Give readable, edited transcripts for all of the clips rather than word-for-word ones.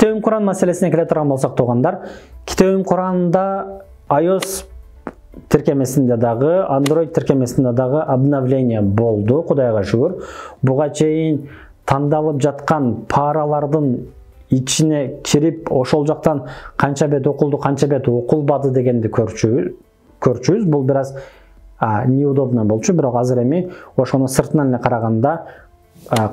Китебим Куран маселесине келе турган болсок туугандар, Китебим Куранда iOS тиркемесинде дагы, Android тиркемесинде дагы обновление болду, Кудайга шүгүр. Буга чейин тандалып жаткан паралардын ичине кирип, ошол жактан канча бет окулду, канча бет окулбады дегенди көрчүбүз. Бул бир аз неудобно болчу, бирок азыр эми ошону сыртынан эле караганда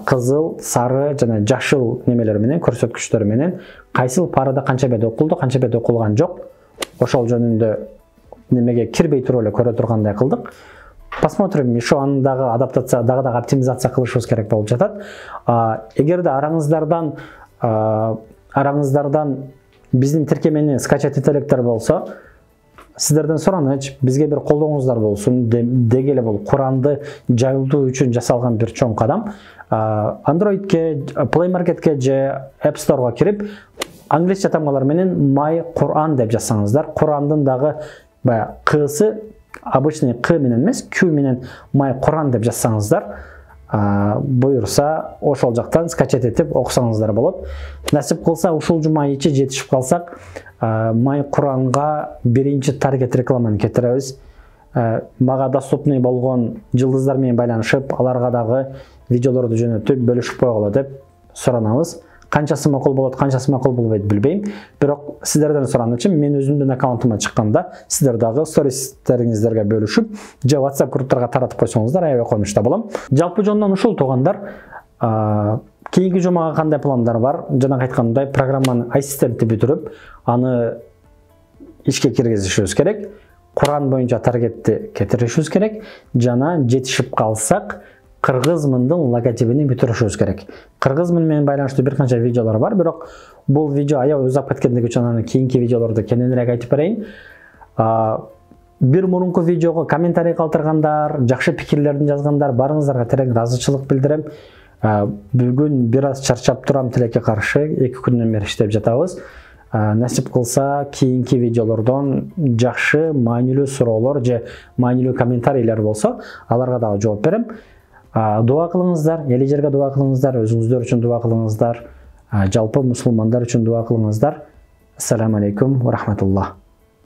кызыл, сары жана жашыл немелер менен, көрсөткүчтөр менен кайсыл парада канча бет окулду, канча бет окулган жок, ошол жөнүндө немеге кирбей туруп эле көрө тургандай кылдык. Посмотрим, еще андагы адаптация, дагы оптимизация кылышыбыз керек болуп жатат. Эгерде араңыздардан биздин тиркемени скачать эте электер болсо, сиздерден сураныч, бизге бир колдооңуздар болсун, деги эле бул Куранды жайылтуу үчүн жасалган бир чоң кадам. Androidке, Play Marketке же App Store'га кирип, англисче тамгалар менен My Quran деп жазсаңыздар, Курандын дагы баягы кысы обычный к менен эмес, q менен My Quran деп жазсаңыздар, буюрса ошол жактан скачать этип окусаңыздар болот. Насип кылса ушул жума ичи жетишип калсак, My Quranга биринчи таргет рекламаны кетиребиз. Мага доступный болгон жылдыздар менен байланышып, аларга дагы видеолорду жөнөтүп бөлүшүп койгула деп суранабыз. Канчасы макул болот, канчасы макул болбойт билбейм. Бирок сиздерден суранычым, мен өзүмдүн аккаунтума чыкканда, сиздер дагы стористериңиздерге бөлүшүп, же WhatsApp групптарга таратып койсоңуздар, аябай коймушта болом. Жалпы жонунан ушул туугандар, кийинки жумага кандай пландар бар? Жана айткандай, программаны ассистентти бүтүрүп, аны ишке киргизишибиз керек. Куран боюнча таргетти кетиришибиз керек. Жана жетишип калсак, кыргыз мындын логотипини бүтүрүшүбүз керек. Кыргыз мын менен байланыштуу бир канча видеолор бар, бирок бул видео аябай узап кеткендиги үчүн аны кийинки видеолордо кененирээк айтып берейин. Бир мурунку видеого комментарий калтыргандар, жакшы пикирлерин жазгандар, барыңыздарга терең ыраазычылык билдирем. Бүгүн бир аз чарчап турам, тилекке каршы 2 күндөн бери иштеп жатабыз. Насип кылса кийинки видеолордон жакшы маанилүү суроолор же маанилүү комментарийлер болсо, аларга дагы жооп берем. Дуа кылыңыздар, эли жерге дуа кылыңыздар, өзүңүздөр үчүн дуа кылыңыздар, жалпы мусулмандар үчүн дуа кылыңыздар. Ассаламу алейкум ва рахматуллах.